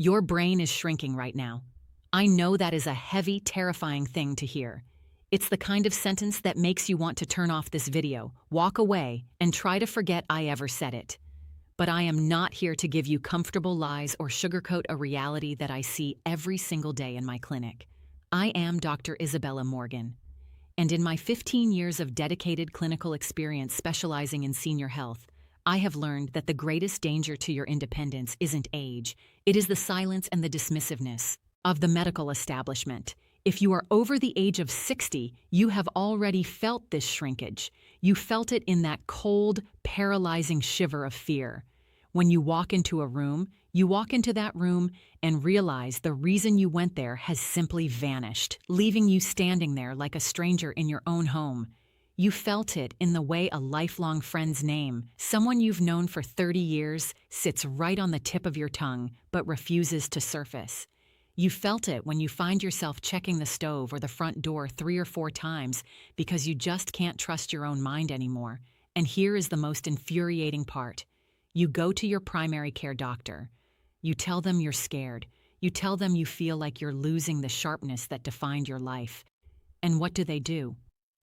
Your brain is shrinking right now. I know that is a heavy, terrifying thing to hear. It's the kind of sentence that makes you want to turn off this video, walk away, and try to forget I ever said it. But I am not here to give you comfortable lies or sugarcoat a reality that I see every single day in my clinic. I am Dr. Isabella Morgan, and in my 15 years of dedicated clinical experience specializing in senior health, I have learned that the greatest danger to your independence isn't age, it is the silence and the dismissiveness of the medical establishment. If you are over the age of 60, you have already felt this shrinkage. You felt it in that cold, paralyzing shiver of fear. When you walk into a room, you walk into that room and realize the reason you went there has simply vanished, leaving you standing there like a stranger in your own home. You felt it in the way a lifelong friend's name, someone you've known for 30 years, sits right on the tip of your tongue but refuses to surface. You felt it when you find yourself checking the stove or the front door 3 or 4 times because you just can't trust your own mind anymore. And here is the most infuriating part. You go to your primary care doctor. You tell them you're scared. You tell them you feel like you're losing the sharpness that defined your life. And what do?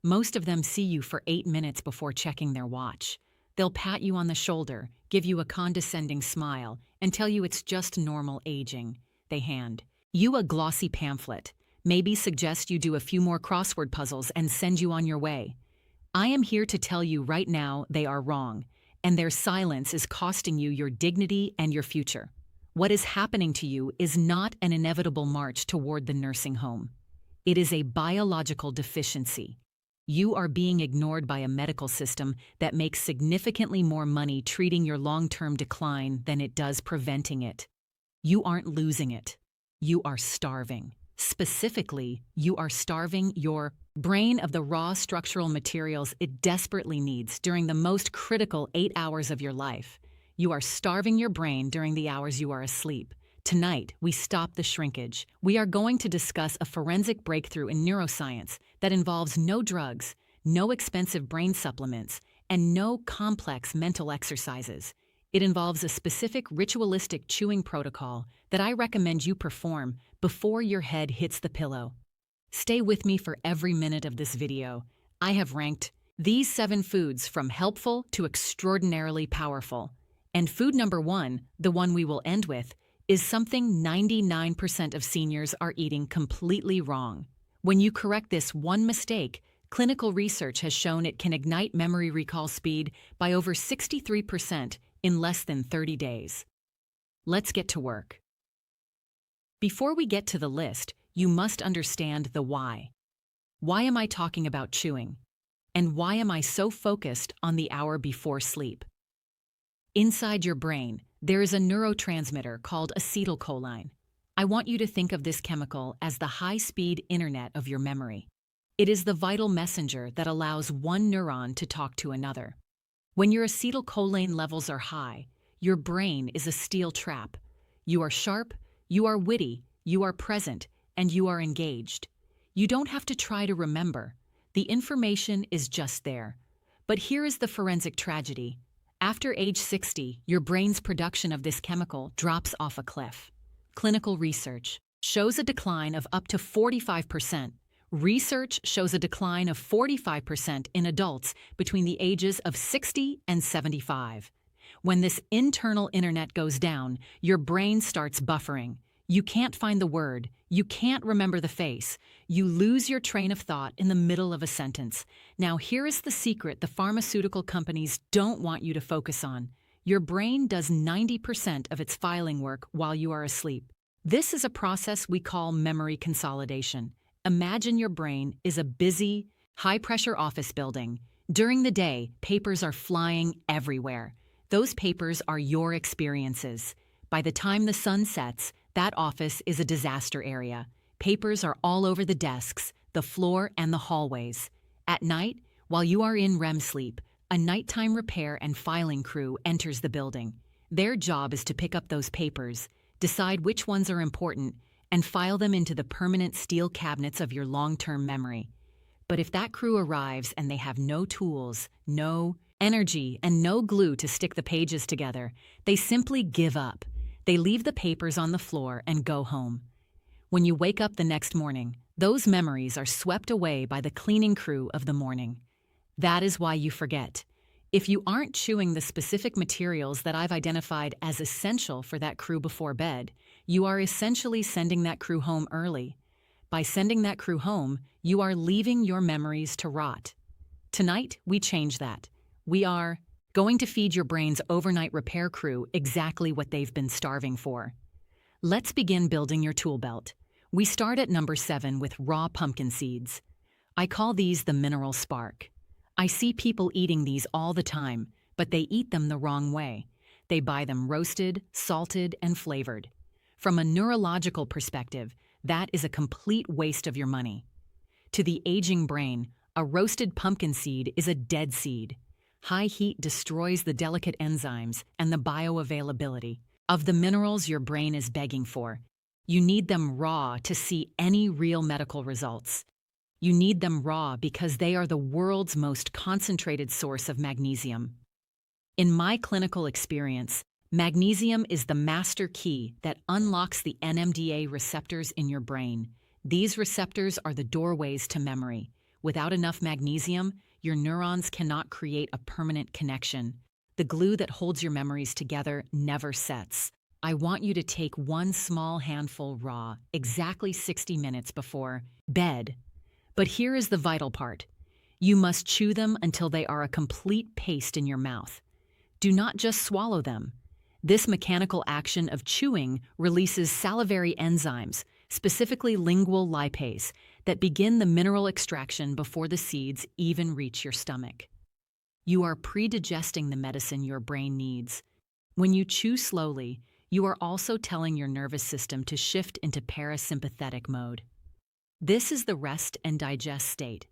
Most of them see you for 8 minutes before checking their watch. They'll pat you on the shoulder, give you a condescending smile, and tell you it's just normal aging. They hand you a glossy pamphlet, maybe suggest you do a few more crossword puzzles and send you on your way. I am here to tell you right now they are wrong, and their silence is costing you your dignity and your future. What is happening to you is not an inevitable march toward the nursing home. It is a biological deficiency. You are being ignored by a medical system that makes significantly more money treating your long-term decline than it does preventing it. You aren't losing it. You are starving. Specifically, you are starving your brain of the raw structural materials it desperately needs during the most critical 8 hours of your life. You are starving your brain during the hours you are asleep. Tonight, we stop the shrinkage. We are going to discuss a forensic breakthrough in neuroscience that involves no drugs, no expensive brain supplements, and no complex mental exercises. It involves a specific ritualistic chewing protocol that I recommend you perform before your head hits the pillow. Stay with me for every minute of this video. I have ranked these 7 foods from helpful to extraordinarily powerful. And food number 1, the one we will end with, is something 99% of seniors are eating completely wrong. When you correct this one mistake, clinical research has shown it can ignite memory recall speed by over 63% in less than 30 days. Let's get to work. Before we get to the list, you must understand the why. Why am I talking about chewing? And why am I so focused on the hour before sleep? Inside your brain, there is a neurotransmitter called acetylcholine. I want you to think of this chemical as the high-speed internet of your memory. It is the vital messenger that allows one neuron to talk to another. When your acetylcholine levels are high, your brain is a steel trap. You are sharp, you are witty, you are present, and you are engaged. You don't have to try to remember. The information is just there. But here is the forensic tragedy. After age 60, your brain's production of this chemical drops off a cliff. Clinical research shows a decline of up to 45%. Research shows a decline of 45% in adults between the ages of 60 and 75. When this internal internet goes down, your brain starts buffering. You can't find the word. You can't remember the face. You lose your train of thought in the middle of a sentence. Now, here is the secret the pharmaceutical companies don't want you to focus on. Your brain does 90% of its filing work while you are asleep. This is a process we call memory consolidation. Imagine your brain is a busy, high-pressure office building. During the day, papers are flying everywhere. Those papers are your experiences. By the time the sun sets, that office is a disaster area. Papers are all over the desks, the floor, and the hallways. At night, while you are in REM sleep, a nighttime repair and filing crew enters the building. Their job is to pick up those papers, decide which ones are important, and file them into the permanent steel cabinets of your long-term memory. But if that crew arrives and they have no tools, no energy, and no glue to stick the pages together, they simply give up. They leave the papers on the floor and go home. When you wake up the next morning, those memories are swept away by the cleaning crew of the morning. That is why you forget. If you aren't chewing the specific materials that I've identified as essential for that crew before bed, you are essentially sending that crew home early. By sending that crew home, you are leaving your memories to rot. Tonight, we change that. We are going to feed your brain's overnight repair crew exactly what they've been starving for. Let's begin building your tool belt. We start at number 7 with raw pumpkin seeds. I call these the mineral spark. I see people eating these all the time, but they eat them the wrong way. They buy them roasted, salted, and flavored. From a neurological perspective, that is a complete waste of your money. To the aging brain, a roasted pumpkin seed is a dead seed. High heat destroys the delicate enzymes and the bioavailability of the minerals your brain is begging for. You need them raw to see any real medical results. You need them raw because they are the world's most concentrated source of magnesium. In my clinical experience, magnesium is the master key that unlocks the NMDA receptors in your brain. These receptors are the doorways to memory. Without enough magnesium, your neurons cannot create a permanent connection. The glue that holds your memories together never sets. I want you to take one small handful raw, exactly 60 minutes before bed. But here is the vital part. You must chew them until they are a complete paste in your mouth. Do not just swallow them. This mechanical action of chewing releases salivary enzymes, specifically lingual lipase, that begin the mineral extraction before the seeds even reach your stomach. You are pre-digesting the medicine your brain needs. When you chew slowly, you are also telling your nervous system to shift into parasympathetic mode. This is the rest and digest state.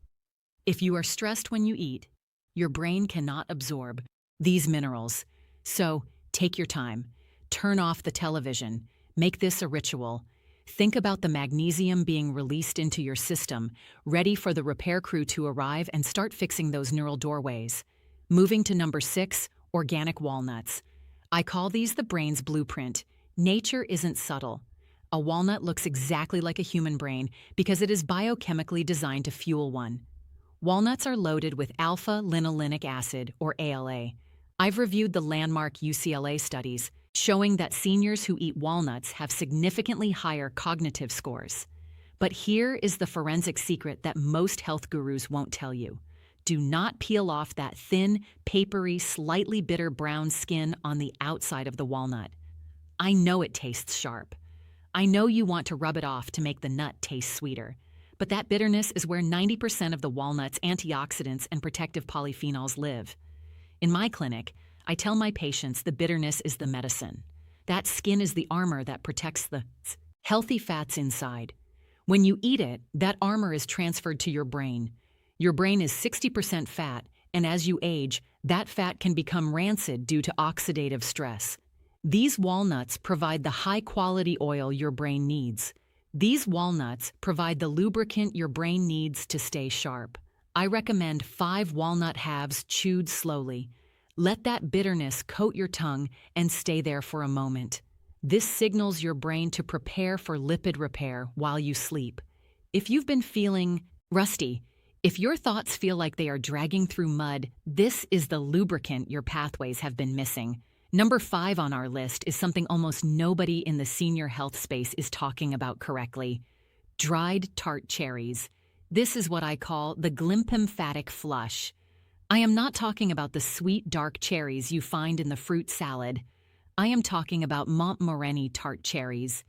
If you are stressed when you eat, your brain cannot absorb these minerals. So, take your time. Turn off the television. Make this a ritual. Think about the magnesium being released into your system, ready for the repair crew to arrive and start fixing those neural doorways. Moving to number 6, organic walnuts. I call these the brain's blueprint. Nature isn't subtle. A walnut looks exactly like a human brain because it is biochemically designed to fuel one. Walnuts are loaded with alpha-linolenic acid, or ALA. I've reviewed the landmark UCLA studies showing that seniors who eat walnuts have significantly higher cognitive scores. But here is the forensic secret that most health gurus won't tell you. Do not peel off that thin, papery, slightly bitter brown skin on the outside of the walnut. I know it tastes sharp. I know you want to rub it off to make the nut taste sweeter. But that bitterness is where 90% of the walnut's antioxidants and protective polyphenols live. In my clinic, I tell my patients the bitterness is the medicine. That skin is the armor that protects the healthy fats inside. When you eat it, that armor is transferred to your brain. Your brain is 60% fat, and as you age, that fat can become rancid due to oxidative stress. These walnuts provide the high-quality oil your brain needs. These walnuts provide the lubricant your brain needs to stay sharp. I recommend 5 walnut halves chewed slowly. Let that bitterness coat your tongue and stay there for a moment. This signals your brain to prepare for lipid repair while you sleep. If you've been feeling rusty, if your thoughts feel like they are dragging through mud, this is the lubricant your pathways have been missing. Number 5 on our list is something almost nobody in the senior health space is talking about correctly: dried tart cherries. This is what I call the glymphatic flush. I am not talking about the sweet, dark cherries you find in the fruit salad. I am talking about Montmorency tart cherries.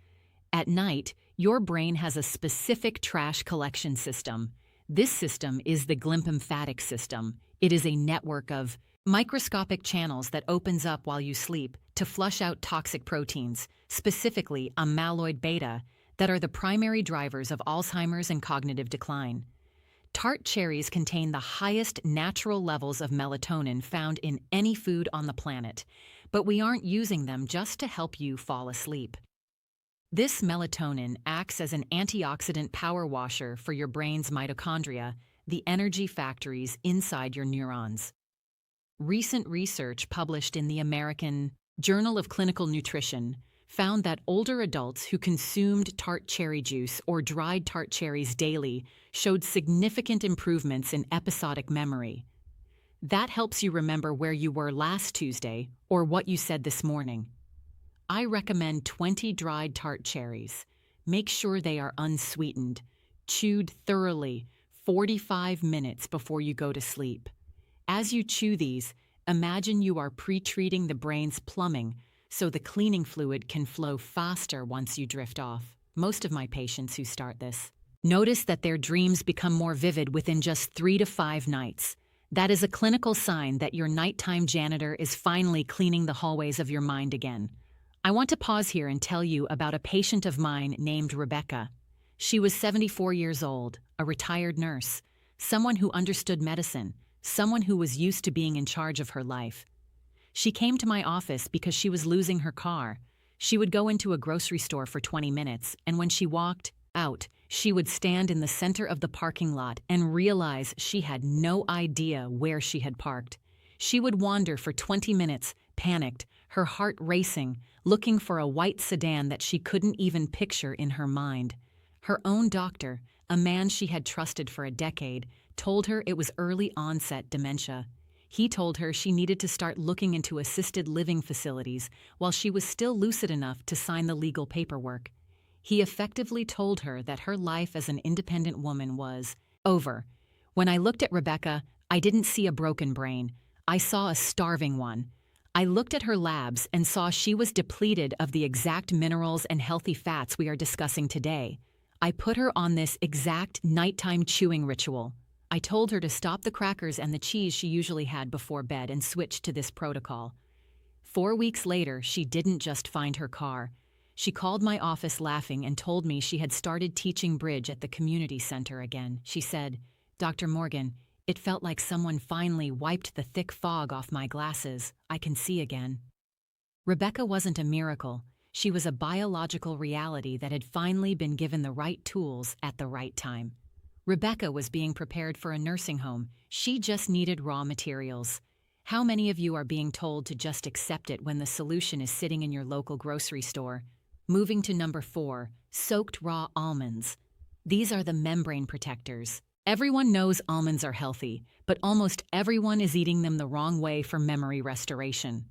At night, your brain has a specific trash collection system. This system is the glymphatic system. It is a network of microscopic channels that opens up while you sleep to flush out toxic proteins, specifically amyloid beta, that are the primary drivers of Alzheimer's and cognitive decline. Tart cherries contain the highest natural levels of melatonin found in any food on the planet, but we aren't using them just to help you fall asleep. This melatonin acts as an antioxidant power washer for your brain's mitochondria, the energy factories inside your neurons. Recent research published in the American Journal of Clinical Nutrition found that older adults who consumed tart cherry juice or dried tart cherries daily showed significant improvements in episodic memory. That helps you remember where you were last Tuesday or what you said this morning. I recommend 20 dried tart cherries. Make sure they are unsweetened, chewed thoroughly 45 minutes before you go to sleep. As you chew these, imagine you are pre-treating the brain's plumbing so the cleaning fluid can flow faster once you drift off. Most of my patients who start this notice that their dreams become more vivid within just 3 to 5 nights. That is a clinical sign that your nighttime janitor is finally cleaning the hallways of your mind again. I want to pause here and tell you about a patient of mine named Rebecca. She was 74 years old, a retired nurse, someone who understood medicine, someone who was used to being in charge of her life. She came to my office because she was losing her car. She would go into a grocery store for 20 minutes, and when she walked out, she would stand in the center of the parking lot and realize she had no idea where she had parked. She would wander for 20 minutes, panicked, her heart racing, looking for a white sedan that she couldn't even picture in her mind. Her own doctor, a man she had trusted for a decade, told her it was early-onset dementia. He told her she needed to start looking into assisted living facilities while she was still lucid enough to sign the legal paperwork. He effectively told her that her life as an independent woman was over. When I looked at Rebecca, I didn't see a broken brain. I saw a starving one. I looked at her labs and saw she was depleted of the exact minerals and healthy fats we are discussing today. I put her on this exact nighttime chewing ritual. I told her to stop the crackers and the cheese she usually had before bed and switch to this protocol. 4 weeks later, she didn't just find her car. She called my office laughing and told me she had started teaching bridge at the community center again. She said, "Dr. Morgan, it felt like someone finally wiped the thick fog off my glasses. I can see again." Rebecca wasn't a miracle. She was a biological reality that had finally been given the right tools at the right time. Rebecca was being prepared for a nursing home. She just needed raw materials. How many of you are being told to just accept it when the solution is sitting in your local grocery store? Moving to number 4, soaked raw almonds. These are the membrane protectors. Everyone knows almonds are healthy, but almost everyone is eating them the wrong way for memory restoration.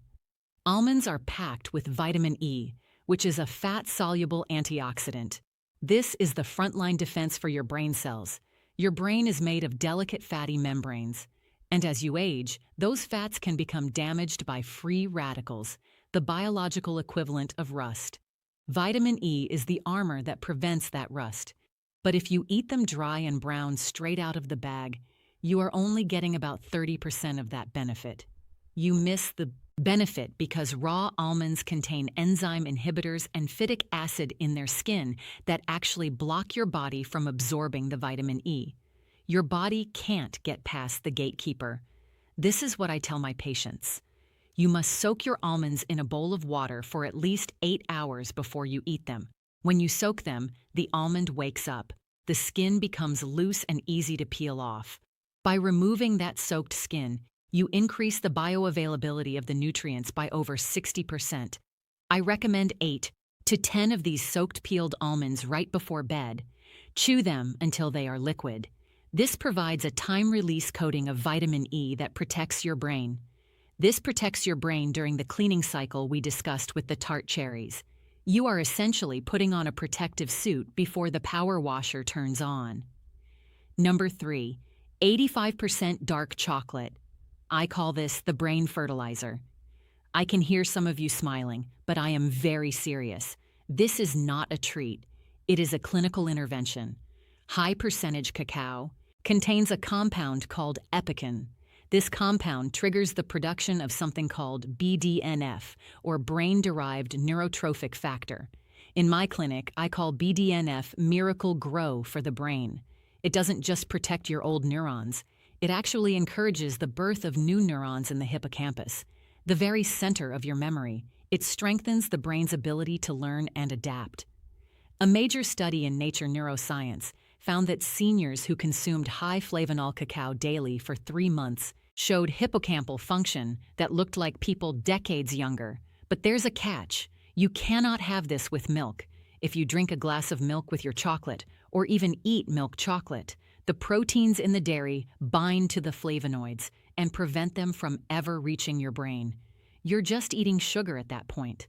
Almonds are packed with vitamin E, which is a fat-soluble antioxidant. This is the frontline defense for your brain cells. Your brain is made of delicate fatty membranes, and as you age, those fats can become damaged by free radicals, the biological equivalent of rust. Vitamin E is the armor that prevents that rust. But if you eat them dry and brown straight out of the bag, you are only getting about 30% of that benefit. You miss the benefit because raw almonds contain enzyme inhibitors and phytic acid in their skin that actually block your body from absorbing the vitamin E. Your body can't get past the gatekeeper. This is what I tell my patients. You must soak your almonds in a bowl of water for at least 8 hours before you eat them. When you soak them, the almond wakes up. The skin becomes loose and easy to peel off. By removing that soaked skin, you increase the bioavailability of the nutrients by over 60%. I recommend 8 to 10 of these soaked peeled almonds right before bed. Chew them until they are liquid. This provides a time-release coating of vitamin E that protects your brain. This protects your brain during the cleaning cycle we discussed with the tart cherries. You are essentially putting on a protective suit before the power washer turns on. Number 3, 85% dark chocolate. I call this the brain fertilizer. I can hear some of you smiling, but I am very serious. This is not a treat. It is a clinical intervention. High percentage cacao contains a compound called epicin. This compound triggers the production of something called BDNF, or brain-derived neurotrophic factor. In my clinic, I call BDNF Miracle Grow for the brain. It doesn't just protect your old neurons. It actually encourages the birth of new neurons in the hippocampus, the very center of your memory. It strengthens the brain's ability to learn and adapt. A major study in Nature Neuroscience found that seniors who consumed high flavanol cacao daily for 3 months showed hippocampal function that looked like people decades younger. But there's a catch. You cannot have this with milk. If you drink a glass of milk with your chocolate, or even eat milk chocolate, the proteins in the dairy bind to the flavonoids and prevent them from ever reaching your brain. You're just eating sugar at that point.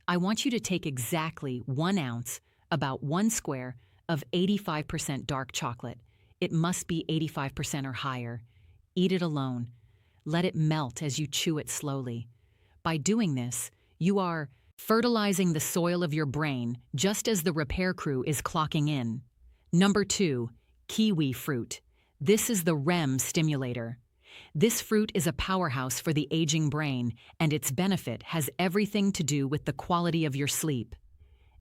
I want you to take exactly 1 ounce, about 1 square, of 85% dark chocolate. It must be 85% or higher. Eat it alone. Let it melt as you chew it slowly. By doing this, you are fertilizing the soil of your brain just as the repair crew is clocking in. Number 2, kiwi fruit. This is the REM stimulator. This fruit is a powerhouse for the aging brain, and its benefit has everything to do with the quality of your sleep.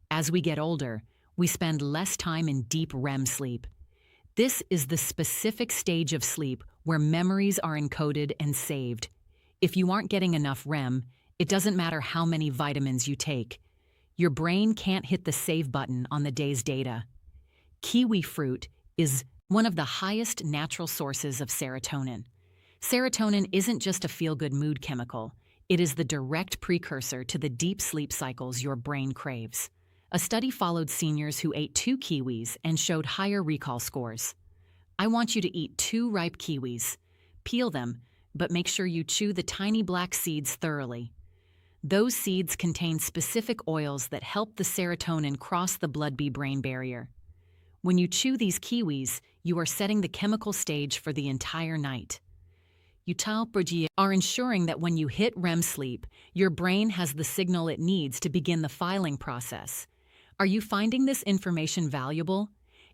As we get older, we spend less time in deep REM sleep. This is the specific stage of sleep where memories are encoded and saved. If you aren't getting enough REM, it doesn't matter how many vitamins you take. Your brain can't hit the save button on the day's data. Kiwi fruit is one of the highest natural sources of serotonin. Serotonin isn't just a feel-good mood chemical. It is the direct precursor to the deep sleep cycles your brain craves. A study followed seniors who ate 2 kiwis and showed higher recall scores. I want you to eat 2 ripe kiwis. Peel them, but make sure you chew the tiny black seeds thoroughly. Those seeds contain specific oils that help the serotonin cross the blood-brain barrier. When you chew these kiwis, you are setting the chemical stage for the entire night. You are ensuring that when you hit REM sleep, your brain has the signal it needs to begin the filing process. Are you finding this information valuable?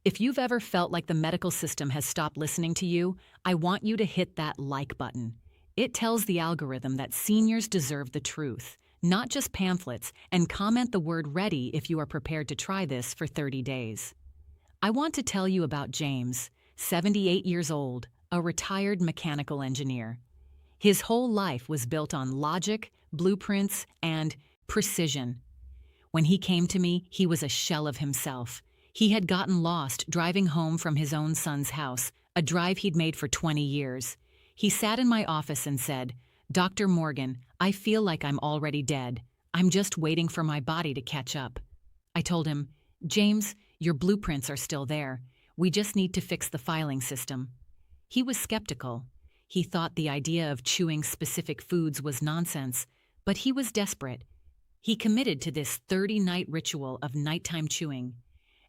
If you've ever felt like the medical system has stopped listening to you, I want you to hit that like button. It tells the algorithm that seniors deserve the truth, not just pamphlets, and comment the word ready if you are prepared to try this for 30 days. I want to tell you about James, 78 years old, a retired mechanical engineer. His whole life was built on logic, blueprints, and precision. When he came to me, he was a shell of himself. He had gotten lost driving home from his own son's house, a drive he'd made for 20 years. He sat in my office and said, "Dr. Morgan, I feel like I'm already dead. I'm just waiting for my body to catch up." I told him, "James, your blueprints are still there. We just need to fix the filing system." He was skeptical. He thought the idea of chewing specific foods was nonsense, but he was desperate. He committed to this 30-night ritual of nighttime chewing.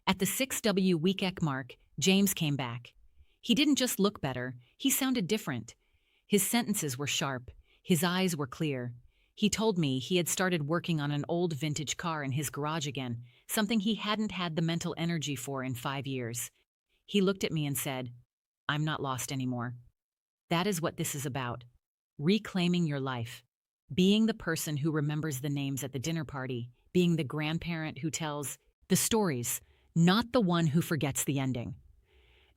At the 6-week mark, James came back. He didn't just look better, he sounded different. His sentences were sharp, his eyes were clear. He told me he had started working on an old vintage car in his garage again, something he hadn't had the mental energy for in 5 years. He looked at me and said, "I'm not lost anymore." That is what this is about. Reclaiming your life. Being the person who remembers the names at the dinner party. Being the grandparent who tells the stories, not the one who forgets the ending.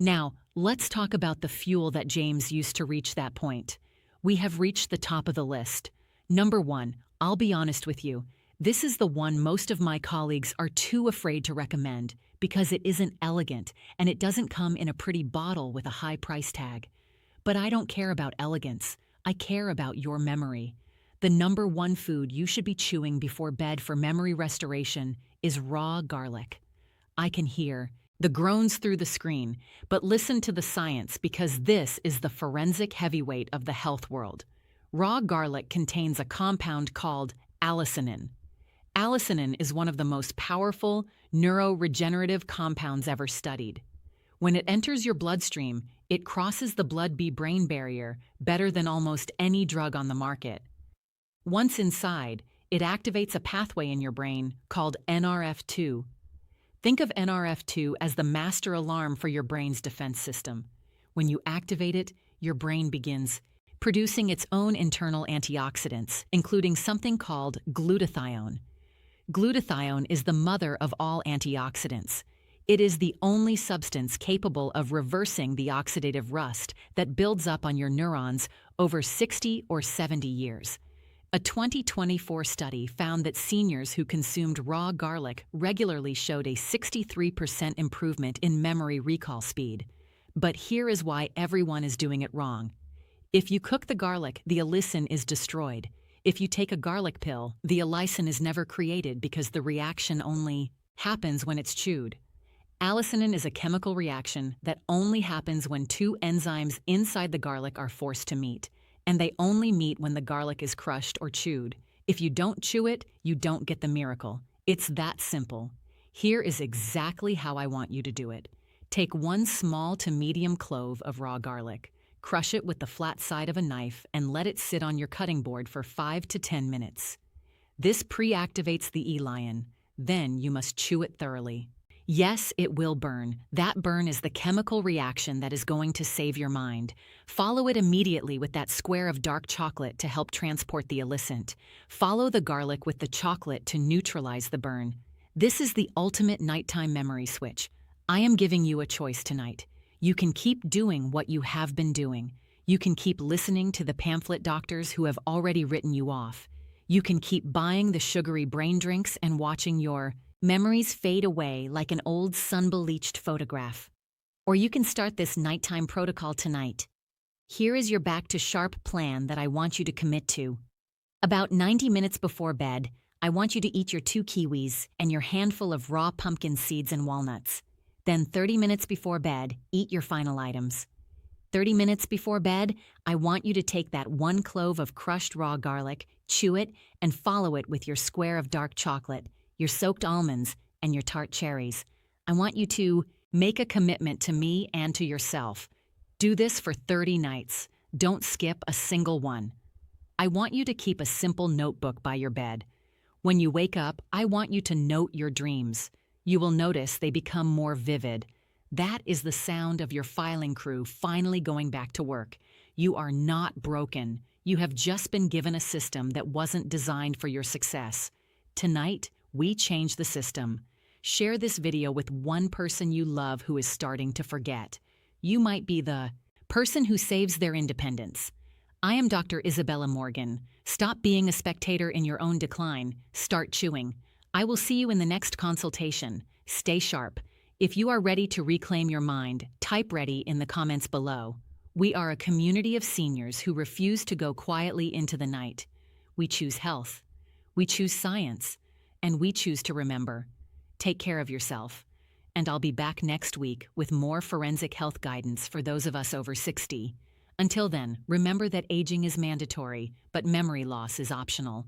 Now, let's talk about the fuel that James used to reach that point. We have reached the top of the list. Number 1, I'll be honest with you, this is the one most of my colleagues are too afraid to recommend because it isn't elegant and it doesn't come in a pretty bottle with a high price tag. But I don't care about elegance. I care about your memory. The number 1 food you should be chewing before bed for memory restoration is raw garlic. I can hear the groans through the screen, but listen to the science because this is the forensic heavyweight of the health world. Raw garlic contains a compound called allicinin. Allicinin is one of the most powerful neuroregenerative compounds ever studied. When it enters your bloodstream, it crosses the blood-brain barrier better than almost any drug on the market. Once inside, it activates a pathway in your brain called NRF2. Think of NRF2 as the master alarm for your brain's defense system. When you activate it, your brain begins producing its own internal antioxidants, including something called glutathione. Glutathione is the mother of all antioxidants. It is the only substance capable of reversing the oxidative rust that builds up on your neurons over 60 or 70 years. A 2024 study found that seniors who consumed raw garlic regularly showed a 63% improvement in memory recall speed. But here is why everyone is doing it wrong. If you cook the garlic, the allicin is destroyed. If you take a garlic pill, the allicin is never created because the reaction only happens when it's chewed. Allicinin is a chemical reaction that only happens when two enzymes inside the garlic are forced to meet, and they only meet when the garlic is crushed or chewed. If you don't chew it, you don't get the miracle. It's that simple. Here is exactly how I want you to do it. Take 1 small to medium clove of raw garlic, crush it with the flat side of a knife, and let it sit on your cutting board for 5 to 10 minutes. This pre-activates the E-lion. Then you must chew it thoroughly. Yes, it will burn. That burn is the chemical reaction that is going to save your mind. Follow it immediately with that square of dark chocolate to help transport the allicin. Follow the garlic with the chocolate to neutralize the burn. This is the ultimate nighttime memory switch. I am giving you a choice tonight. You can keep doing what you have been doing. You can keep listening to the pamphlet doctors who have already written you off. You can keep buying the sugary brain drinks and watching your memories fade away like an old sun-bleached photograph. Or you can start this nighttime protocol tonight. Here is your back-to-sharp plan that I want you to commit to. About 90 minutes before bed, I want you to eat your 2 kiwis and your handful of raw pumpkin seeds and walnuts. Then 30 minutes before bed, eat your final items. 30 minutes before bed, I want you to take that 1 clove of crushed raw garlic, chew it, and follow it with your square of dark chocolate, your soaked almonds, and your tart cherries. I want you to make a commitment to me and to yourself. Do this for 30 nights. Don't skip a single one. I want you to keep a simple notebook by your bed. When you wake up, I want you to note your dreams. You will notice they become more vivid. That is the sound of your filing crew finally going back to work. You are not broken. You have just been given a system that wasn't designed for your success. Tonight, we change the system. Share this video with one person you love who is starting to forget. You might be the person who saves their independence. I am Dr. Isabella Morgan. Stop being a spectator in your own decline. Start chewing. I will see you in the next consultation. Stay sharp. If you are ready to reclaim your mind, type ready in the comments below. We are a community of seniors who refuse to go quietly into the night. We choose health. We choose science. And we choose to remember. Take care of yourself. And I'll be back next week with more forensic health guidance for those of us over 60. Until then, remember that aging is mandatory, but memory loss is optional.